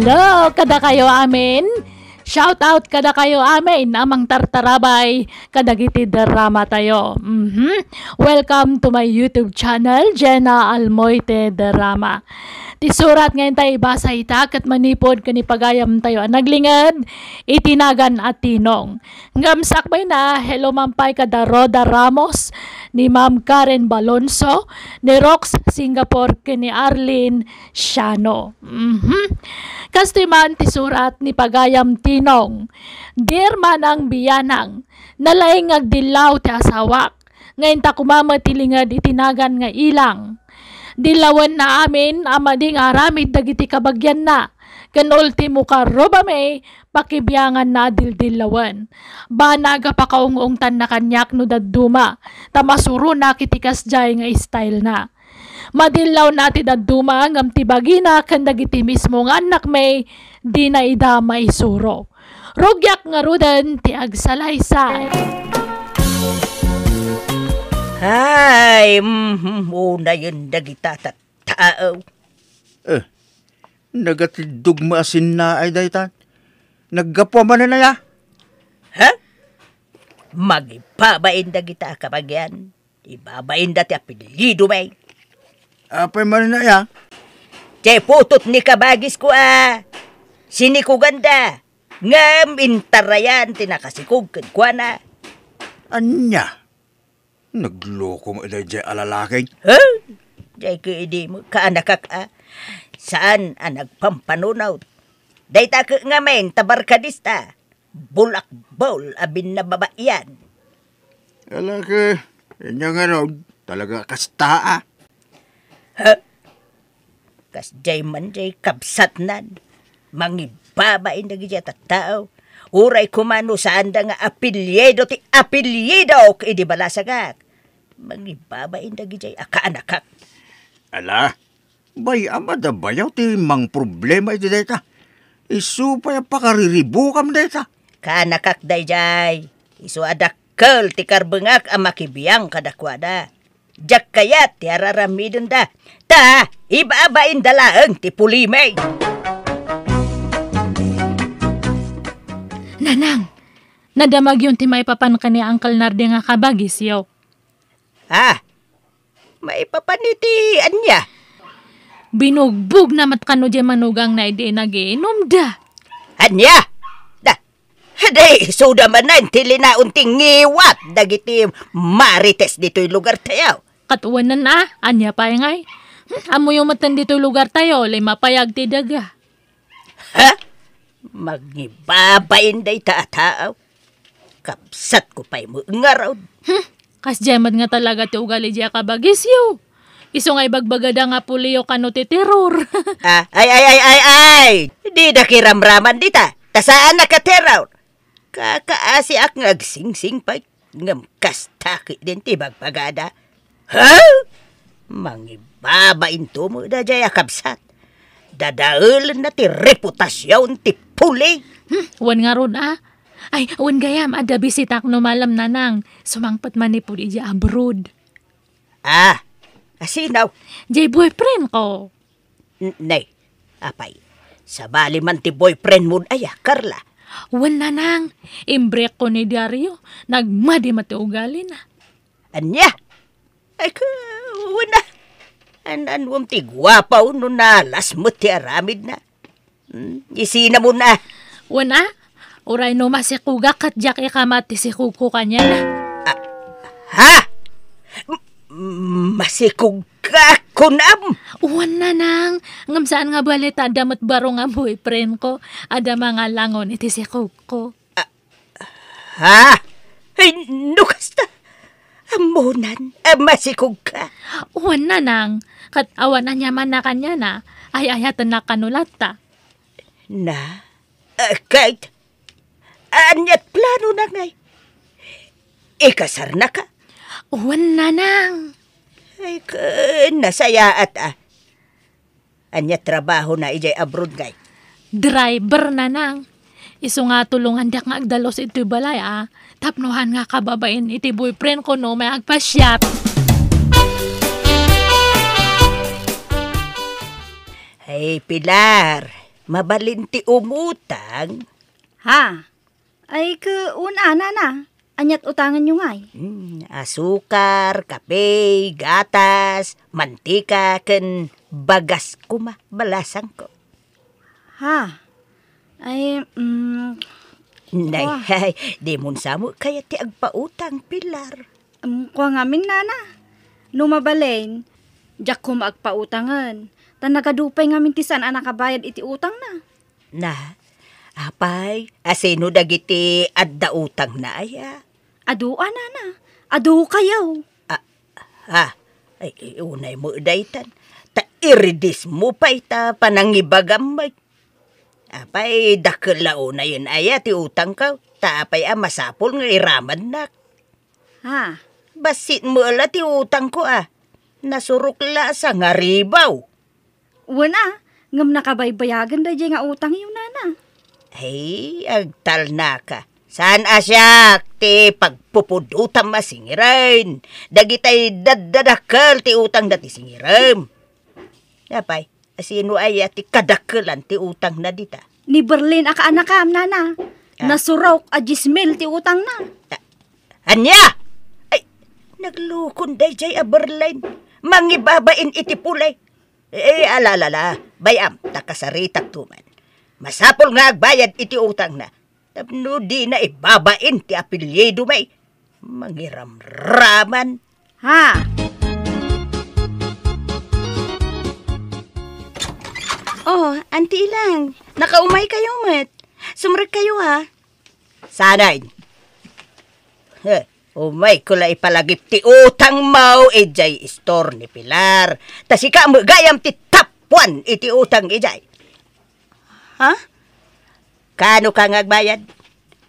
Hello, kada kayo amin. Shout out kada kayo amin, amang tartarabay, kadagiti drama tayo. Welcome to my YouTube channel, Jenna Almoite Drama. Tisurat ngayon tayo basa itak at manipod kanipagayam tayo naglingad, itinagan at tinong. Ngamsakbay na, hello mampay kada Roda Ramos, ni Ma'am Karen Balonso, ni Rox Singapore, ni Arlene Shano. Kastoy man tisurat ni pagayam tinong, dear manang biyanang, nalaing agdilaw ti asawak, ngayon ta kumamatilingad itinagan nga ilang. Dilawan na amin, amading aramid dagiti kabagyan na. Kan ultimo ka robame, pakibiyangan na dildilawan. Banaga pa kaungungtan na kanyak no daduma, tamasuro na kitikas jay nga style na. Madilaw na ti daduma, ngam tibagina kan dagiti mismo nga anak may, di na ida maisuro. Rugyak nga rudan ti agsalaysay. Ay, muna yun dagita tao. Nagatidugma asin na ay daytan. Naggapwa man na ya. Ha? Magipabain dagita kapag yan. Ibabain dati apelido may. Apay man na ya. Che putot ni kabagis ko Sini ko ganda. Ngam intarayan tinakasikog kwa na. Anya? Nagloko mo iday jay alalaking. Ha? Jay ko idi mo kaanakak Saan nagpampanunaw? Dayta ka nga men tabarkadista. Bulak bol abin na babayan. Alake, inya nga raw, talaga kastaa. Ha? Kas jay man jay kabsatnan. Mangibabain na gijay tao. Uray kumano saan da nga apelyido ti apelyido idi balasagak. Mangibabain na gijay akaanakak. Ala, bay amada bayaw ti mang problema iti dayta. Isu pa pakariribo kam dayta. Kaanakak day jay. Isu adakkel ti karbengak amakibiyang kadakwada. Jak kayat ti araramidon da. Ta, ibabain dalaeng ti pulimay. Nanang, nadamag yun ti maipapan ka ni Uncle Nardi nga kabagis yaw. Maipapaniti anya. Binugbog na matkano di manugang na idi nagiinom da. Anya? Haday, suda man na intili na unting ngiwat. Dagiti marites dito'y lugar tayo. Katuwanan na, anya pa ngay. Amo yung matan dito'y lugar tayo, lay mapayag ti daga. Ha? Magnibabain day tao. Kapsat ko pa'y mo ngaraw. Kas jamat nga talaga ti ugali diya kabagis yaw. Iso nga ibagbagada nga puliyo kano ti terror. Ay! Di da kiramraman dita. Tasaan na ka terror? Kakaasi ak ngagsingsing pa'y ngam kastaki din ti bagbagada. Ha? Mangibabain to mo da jaya kapsat. Dadaulan na ti reputasyon ti puli. Wan nga ron Ay, wan gayam, ada bisitak no malam nanang. Sumangpat manipod ija abroad. Asinaw? Jay boyfriend ko. Nay, apay. Sabali man ti boyfriend mo Carla. Wan nanang, imbrek ko ni Dario. Nagmadi mati ugali na. Anya? Ay, wana. Anwam ti gwapaw no nalas mo ti aramid na. Isina mo na. Wana, uray no masikuga kat jak ikamati si kuko kanya na. Ha? Masikuga kunam? Uwan na nang, ngam saan nga balita damat baro nga boyfriend ko, ada mga langon iti si kuko. Ha? Ay, nukasta. Amunan, masikuga. Uwan na nang, kat awan na niya man na kanya na, ay ayatan na kanulata. Na? Kahit, anyat plano na ngay. Ikasar na ka? Uwan na nang. Ay, nasaya at anyat trabaho na ijay abroad ngay. Driver na nang. Iso nga tulungan dak nga agdalos iti balay Tapnohan nga kababain iti boyfriend ko no may agpasyat. Ay, Pilar, mabalin ti umutang. Ha? Ay una na. Anyat utangan nyo ngay. Asukar, kape, gatas, mantika, ken bagas kuma, balasang ko. Ha? Ay, Nay, Wah. di mun samo kaya ti agpautang Pilar. Kuha ngamin nana. Numabalain, jak ko maagpautangan. Tan nagadupay ngamin tisan ang nakabayad iti utang na. Na, apay, asino dagiti adda utang na aya. Adu, nana. Adu kayaw. Ay, unay mo daytan. Ta iridis mo pa ita panangibagamay. Apay, dakla na yun aya ti utang ka. Ta apay masapol nga iraman nak. Ha? Basit mo ala ti utang ko Nasurukla sa nga ribaw. Wala. Ngam nakabaybayagan da nga utang yun nana. Ay, agtal na ka. Saan asyak ti pagpupudutam masingiran? Dagitay daddadakal ti utang dati singiram. Apay, asino ay ti kadakalan ti utang na dita? Ni Berlin aka anakam nana. Nasurok a 10,000 ti utang na. Anya! Ay, naglukon day jay Berlin. Mangibabain iti pulay. Alalala, bayam, takasaritak tuman. Masapol nga agbayad iti utang na. Tapno di na ibabain ti apelyido may. Mangiramraman. Ha? Oh, auntie lang. Nakaumay kayo, Mat. Sumrek kayo, ha? Sanay. Umay ko la ipalagip ti utang mau ijay store ni Pilar. Tasika mo gayam ti tapwan iti utang ijay. Ha? Kano ka ngagbayad?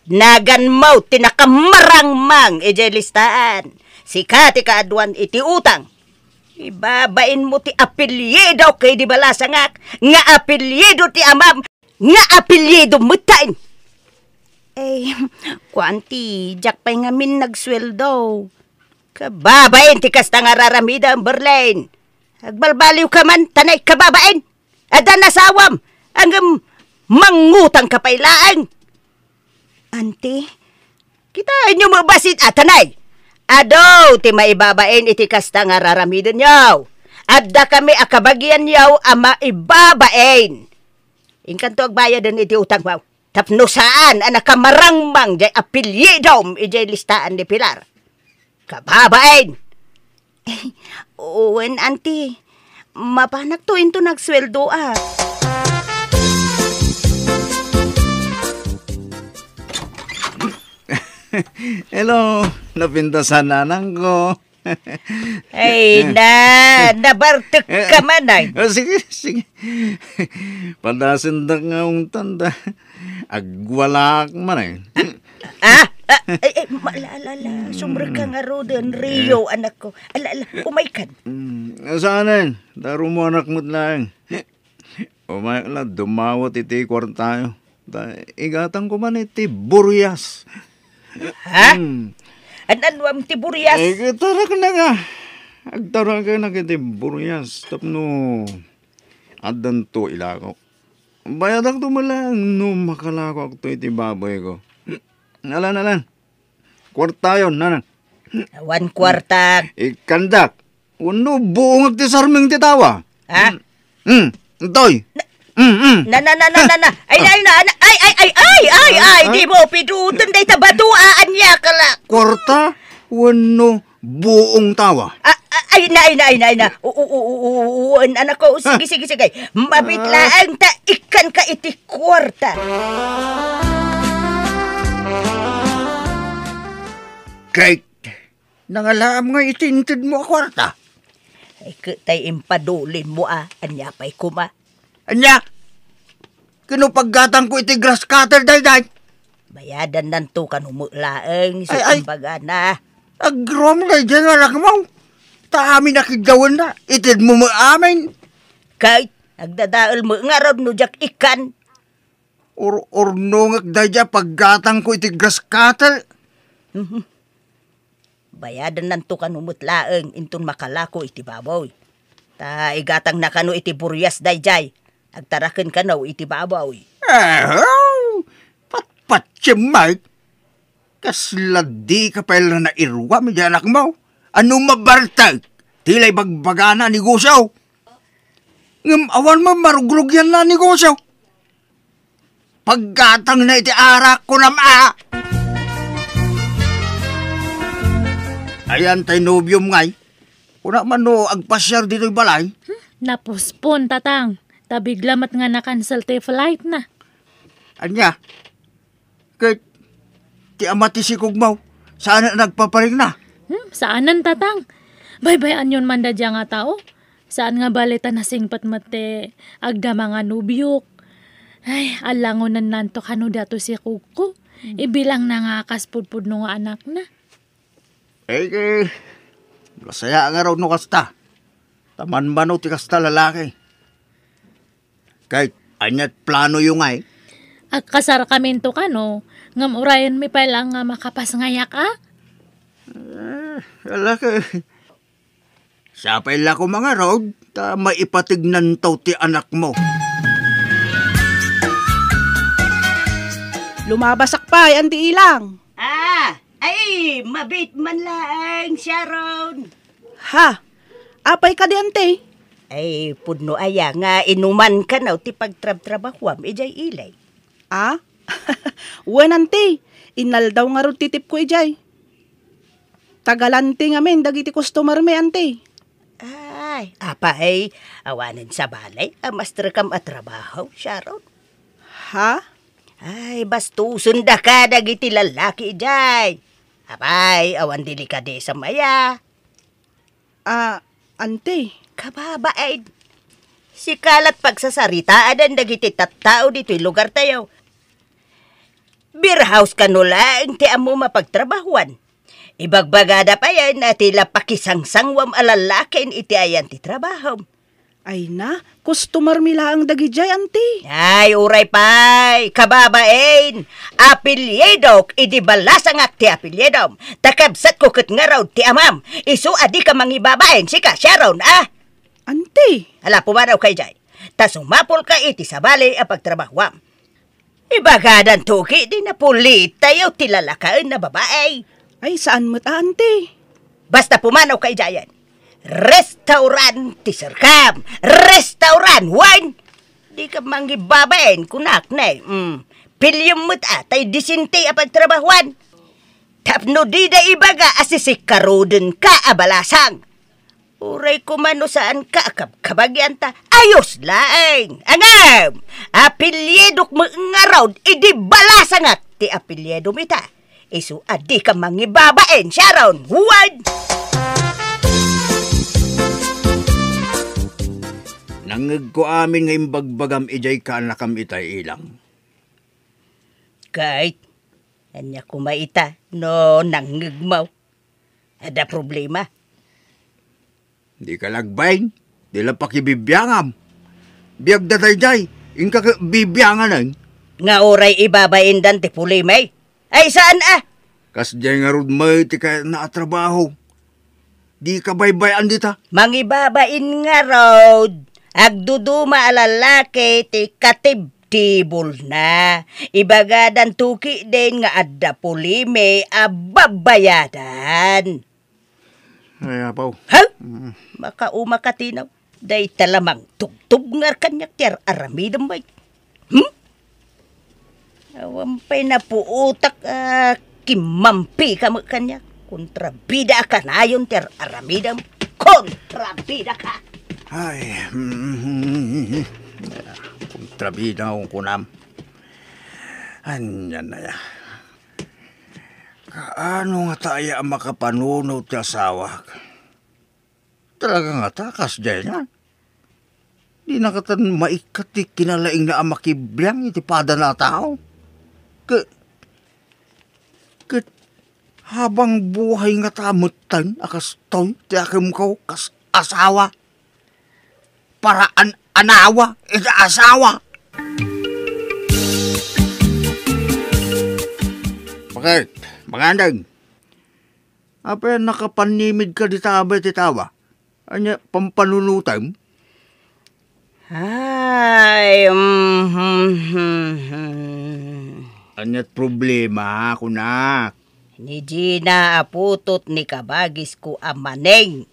Nagan mau tinakamarangmang ijay listaan. Sika ti kaadwan iti utang. Ibabain mo ti apelyido kay di balasangak. Nga apelyido ti amam. Nga apelyido mutain. Kuanti, jak pa'y ngamin nagsweldo. Kababain, tikas na nga raramida ang Berlin. Agbalbaliw ka man, tanay kababain. Ada nasawam, hanggang mangutang ka pailaan. Auntie, kitain nyo mabasit tanay. Ado, ti maibabain itikas na nga raramida nyaw. Adda kami akabagyan nyaw ama ibabain. Ingkanto agbayadan iti utang mo. Tapno saan ang nakamarangmang jay apelyidom ijay listaan ni Pilar. Kababain! Uwen, auntie. Mapanak to into nagsweldo Hello, napintasan nanang ko. Ay, nabartek ka man ay. Sige. Pandasin da nga ang tanda. Agwalak man ay. Malala, sumra ka nga roden, Rio, anak ko. Alala, umaykan. Saan ay? Daro mo anak mo't lang. Umayak na, dumawat iti kwartayo. Igatang ko man iti buryas. Ha? Anwam ti buryas? Tarak na nga. Agtarak ka na kiti buryas. Tapno, adan to ilako. Bayadak to malang no makalako ako to iti baboy ko. Nalan. Kwarta yun, nanan. 1 kwarta. Ikandak. Uno, buong agtisarming titawa. Ha? Toy. Na. Ay, di mo pidutan day tabatuaan niya kala. Kwarta, uno, buong tawa. Ay, na. Anak ko, sige. Mabitlaan ta, ikan ka iti kwarta. Kay, nangalaam nga itintid mo a kwarta. Ay, tay impadulin mo anya pa'y kuma. Anya, kinupaggatang ko iti grass cutter day. Bayadan nanto ka numulaang sa Ay. kumbaga na. Agrom na dyan nga lang mo. Taami nakigawan na, itid mo mo amin. Kahit nagdadaal mo nga ron no jak ikan. Ornongak day paggatang ko iti grass cutter. Bayadan nanto ka numutlaang intun makalako iti baboy. Ta igatang na kano iti buryas day jay. Agtaraken ka na iti babaw. Patpatsimay. Kasladi ka pala na irwa mi anak mo. Ano mabartag? Tilay bagbagana negosyo. Ngam awan mo marugrug yan na negosyo. Paggatang na iti arak ko na maa. Ayan tay nobyom ngay. Kuna man no agpasyar dito'y balay. Napuspon, tatang. Tabiglamat nga na-cancel te flight na. Anya? Kay ti amati si Kugmaw. Saan na nagpaparing na? Saanan, tatang? Baybayan yun man dadya nga tao. Saan nga balita na singpat mate agda mga nubyok. Ay, alangonan nanto kano dato si Kugko. Ibilang na nga kaspudpud no nga anak na. Masaya nga raw no kasta. Taman ba no ti kasta lalaki? Kahit anyat plano yung ay. Agkasar kami to kano. Ngam urayan mi pala nga makapas ngayak Lalaki. Sapay la ko mga road. Ta maipatignan to ti anak mo. Lumabasak pa, andi ilang. Ay, mabit man lang, Sharon. Ha? Apay ka di ante? Ay, pudno aya nga inuman ka na ti pagtrab-trabahwam, ijay ilay. Ah? Wen ante, inal daw nga ron titip ko ijay. Tagalante nga men, dagiti customer me ante. Ay, apa ay, awanin sa balay, amastra kam at trabaho, Sharon. Ha? Ay, bastusun da ka, dagiti lalaki ijay. Apay, awan dili ka di sa maya. Ante. Kababaid. Si kalat pagsasaritaan ang dagiti tattao dito'y lugar tayo. Beer house ka no lang, ti amo mapagtrabahuan. Ibagbagada pa yan na tila pakisangsangwam alalakin iti ayan ti trabaho. Ay na, customer mila ang dagijay ante. Ay, uray pay, kababain. Apelyedok, idi balasang ak ti apelyedom. Takabsat ko kat nga raw ti amam. Isu adi ka mangibabain, sika, Sharon, Ante. Hala, pumanaw kay jay. Ta sumapol ka iti sa bali a pagtrabahwam. Ibagadan tuki, di na pulit tayo ti lalakaan na babae. Ay, saan mo't ante? Basta pumanaw kay jayan. Restaurant ti Sirkam. Restaurant, wine. Di ka mangibabain, kunak na Pilyong mo't atay disinti a pagtrabahuan. Tapno di da ibaga asisikaroden ka abalasang. Uray kumano saan ka kabagyan ta. Ayos laeng. Angam, apilyedok mo nga raw, idi balasang at ti apelyedo mita. Isu adi ka mangibabain, Sharon. Wine. Nangag ko amin ngayong bagbagam ijay ka nakam itay ilang. Kahit, anya kumaita, no nangagmaw. Ada problema. Di ka lagbayin, di lang pakibibiyangam. Biyag datay jay, inka bibiyangan Nga oray ibabain dan ti pulimay. Ay saan Kas jay nga rod may ti ka naatrabaho. Di ka baybayan dita. Mangibabain nga road. Agduduma alalaki ti katibtibol na. Ibagadan tuki din nga adda pulime ababayadan. Ay, apaw. Ha? Makauma katinaw. Day talamang tugtub nga kanyak tiar aramidam bay. Awampay na puutak kimampi ka mo kanyak. Kontrabida ka na yun tiar aramidam. Kontrabida ka. Ay, kontrabida akong kunam. Anyan na ya. Kaano nga tayo ang makapanunaw ti asawa? Talaga nga takas dyan yan. Di na katan maikati kinalaing na ang makibiyang iti pada na tao. Habang buhay nga tamutan akas toy ti akim ko kas asawa. Para anawa iti asawa. Bakit? Magandang. Apa nakapanimid ka di tabay ti tawa? Anya pampanunutan? Ay, Anyat problema, kunak. Ni Gina aputot ni kabagis ko amaneng.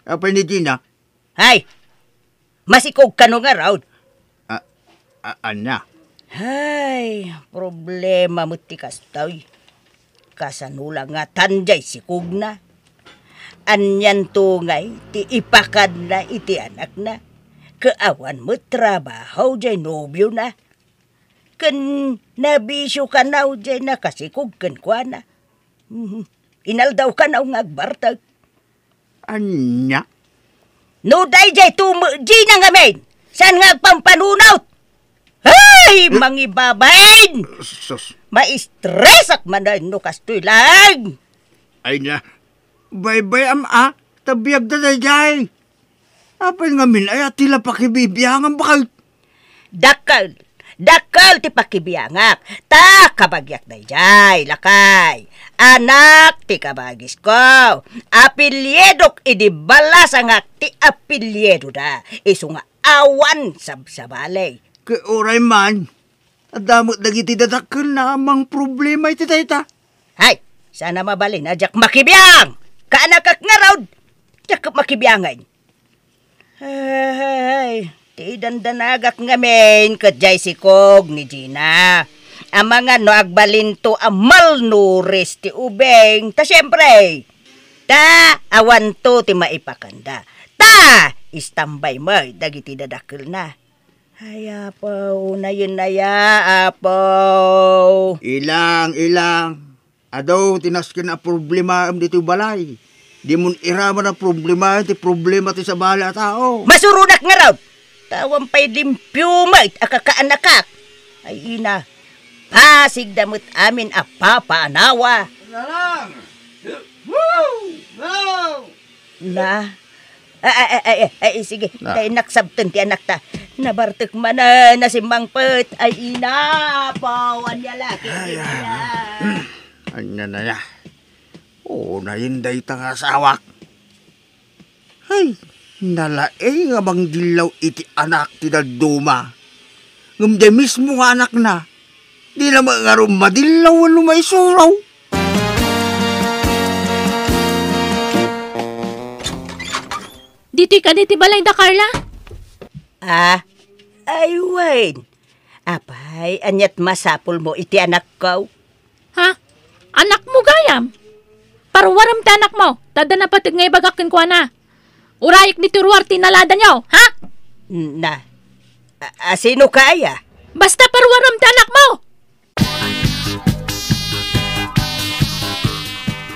Apa ni Gina? Hay, masikog ka no nga raw. Anya? Hay, problema mo ti kastoy. Kasanula nga tanjay sikog na. Anyan tungay, ti ipakad na iti anak na. Kaawan mo trabaho jay nobyo na. Kan nabisyo ka na jay na kasikog kan kwa na. Inaldaw ka na ngagbartag. Anya? No day jay tumuji na nga men. Saan nga pampanunaw? Hay, mangibabain! Sus. Ma-stress ak man no kastoy lang. Ay na. Bye-bye Tabiyag da jay. Apay nga min ay atila pakibibiyangan bakal. Dakal ti pakibiyangak. Ta kabagyak da jay, lakay. Anak ti kabagis ko. Apilyedok idibala sa ngak ti apilyedo da. Iso nga awan sabsabalay. Oray man, adamot dagiti dadakkel na amang problema iti dayta. Hay, sana mabalin na jak makibiyang. Kaanakak nga raw, jak makibiyangay. Hay, ti dandanagak nga men kadjay sikog ni Gina. Ang mga no agbalinto amal nuris ti ubeng. Ta siyempre, awan to ti maipakanda. Istambay mo, dagiti dadakkel na. Ay, apaw, na apaw. Ilang. Adaw, tinaskin na problema am dito balay. Di mo iraman ang problema ti sa bala tao. Masurunak nga raw. Tawang pa'y limpyo mait, akakaanakak. Ay, ina, pasig damot amin apapaanawa. Nalang! Woo! No! Na? Ay, sige. Na. Tayo naksabtan ti anak ta. Nabartek man na si Mangpet. Ay, ina, pawan niya laki. Anya na ya. Oo, nahinday ta nga sawak. Ay, nalae nga bang dilaw iti anak ti daduma. Ngumde mismo nga anak na. Di na nga madilaw ang lumaisuraw. Diti ka diti balay da, Carla? Ay, wait. Apay, anyat masapul mo iti anak ko. Ha? Anak mo gayam? Parwaram ti anak mo. Tada na patig ngay bagakin ko na. Urayik ni turuar tinalada niyo, ha? Na, sino kaya? Basta parwaram ti anak mo!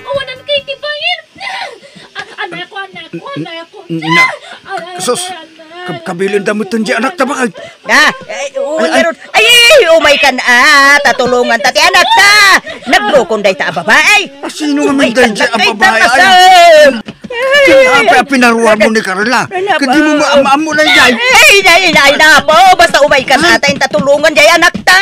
Awanan kay tibayin! Anak ko! Sus, kabilin damot di anak ta bakal. Umay ka na, tatulungan ta ti anak ta. Naglukon day ta babae. Sino nga may day ang babae ay? Pinaruan mo ni Carla. Kadi mo maam mo lang jay. Ay na po, basta umay ka na tayo tatulungan jay anak ta.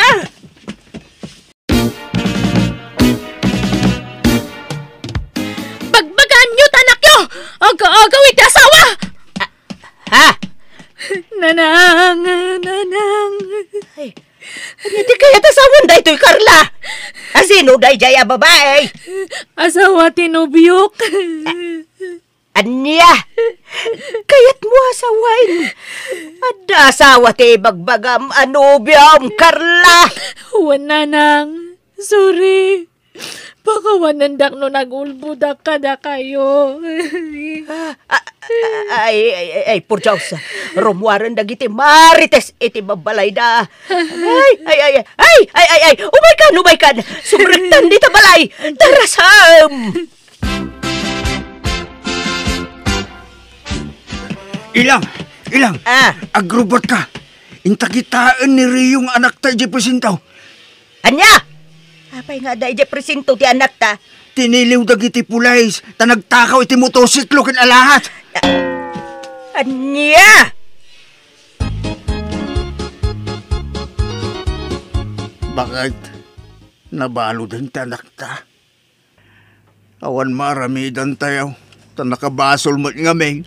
Bagbagaan nyo, tanak nyo! Aga-agaw iti asawa! Ha? Nanang. Hindi kaya tasawan day to'y Carla. Sino day jay a babae? Asawa tinubyok. Anya, kayat mo asawain. Ada asawa ti bagbagam anubyam, Carla. Nanang. Sorry. Pakawanandak no nagulbudak ka da kayo. Ay, por Diyos, rumuaran dagiti marites iti babalay da. Ay, umay ka, sumrektan dita balay, tarasam. Ilang, agrobot ka. Intakitaan ni Riyong anak ta di presintaw. Anya? Apay nga da ije presinto ti anak ta. Tiniliw dagiti pulays, ta nagtakaw iti motosiklo ken alahat. Anya? Bakit? Nabalo din ti anak ta. Awan maramidan tayo, ta nakabasol mo't ngameng.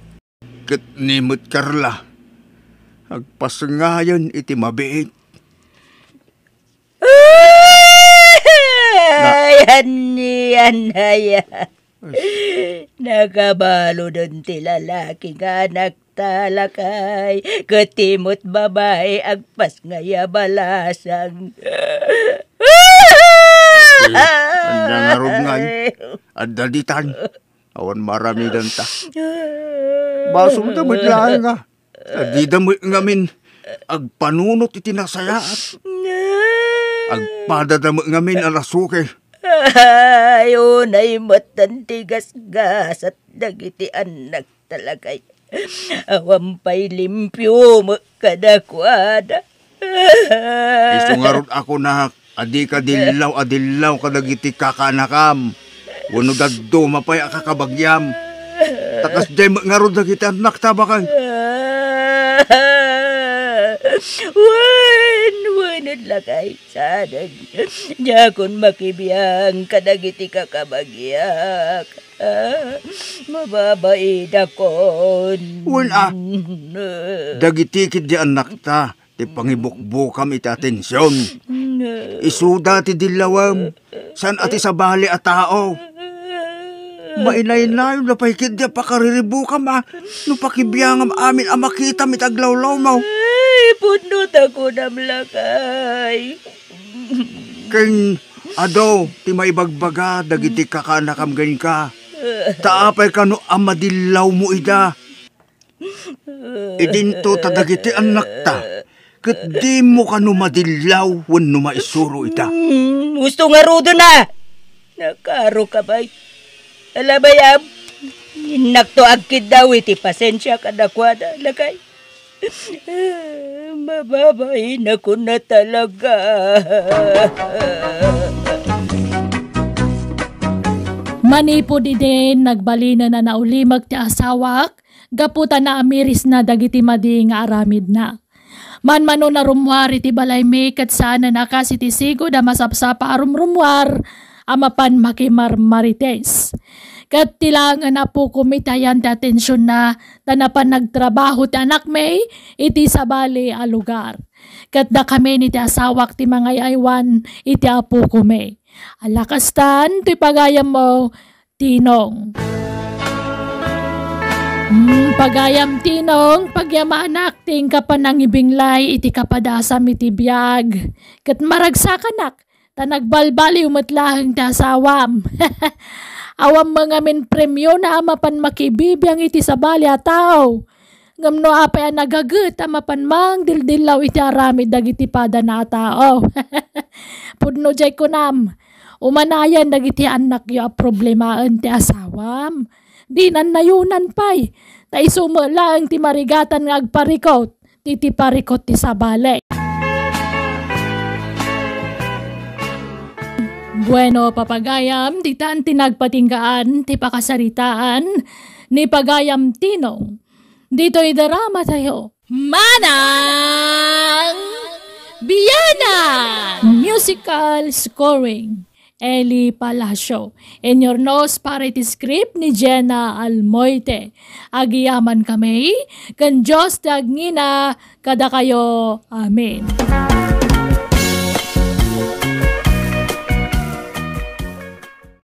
Kat nimot Carla, Agpasangayon iti mabiit. Yan. Nakabalo doon ti lalaki nga nagtalakay, katimot babae agpas ngaya balasang. Anda nga rod ngay, anda ditan, awan marami danta. Baso mo damay lang nga, di damay ngamin, agpanunot iti nasayaat. Agpadadamay ngamin alasuke. Ayun ay matantigas-gas at dagiti anak talagay. Awampay limpyo makadakwada. Isungarod ako na adi ka adilaw ka dagiti kakanakam. Wano daddo mapay akakabagyam. Takas day ngarod dagiti anak tabakay. Wanod lagay sadag. Nya kun makibiyang kadagiti kakabagyak. Mababait akon. Wala. Dagiti kid di anak ta. Ti pangibukbukam iti atensyon. Isuda ti dilawam. San ati sa bali a tao. Mainay-nayon na pahikid di pakariribukam no pakibiyangam amin makita mitaglawlaw mo. Ay, punot ako namlakay. King ado, ti maibagbaga, dagiti kakanakam ganin ka. Taapay ka no amadilaw mo ida. Idinto tadagiti anak ta. Kat di mo ka no madilaw wan no maisuro ita. Gusto nga rudo na. Nakaro ka ba'y? Alabayam, inakto agkid daw iti pasensya kadakwada lagay. Mababain ako na talaga. Manipo di din, nagbalina na naulimag ti asawak, gaputa na amiris na dagiti madi nga aramid na. Manmano na rumwar iti balay mi kat sana nakas iti sigo da masapsapa arumrumwar, amapan makimarmarites. Kat tilangan na po kumitayan ti atensyon na tanapan nagtrabaho ti anak may iti sabali a lugar. Kat da kami ni ti asawak ti mga aywan iti apo kume. Alakastan ti pagayam mo, Tinong. Pagayam Tinong, pagyamanak ting kapanangibinglay iti kapadasam iti biyag. Kat maragsakanak, tanagbalbali umatlahang ti asawam. Awam mga min premyo na amapan makibibiyang iti sabali a tao. Ngamno apay ang nagagut amapan mang dildilaw iti aramid dagiti pada na tao. Pudno jay kunam, umanayan dagiti anak yo a problemaan ti asawam. Di nayunan pay, ta isumala ti marigatan nga agparikot, ti parikot ti sabali. Bueno, papagayam, di taan tinagpatinggaan, ti pakasaritaan, ni pagayam Tinong. Dito'y darama tayo. Manang Biyana! Musical scoring, Eli Palacio. In your nose, parity script ni Jenna Almoite. Agiyaman kami, kan Diyos tagngina, kada kayo. Amen.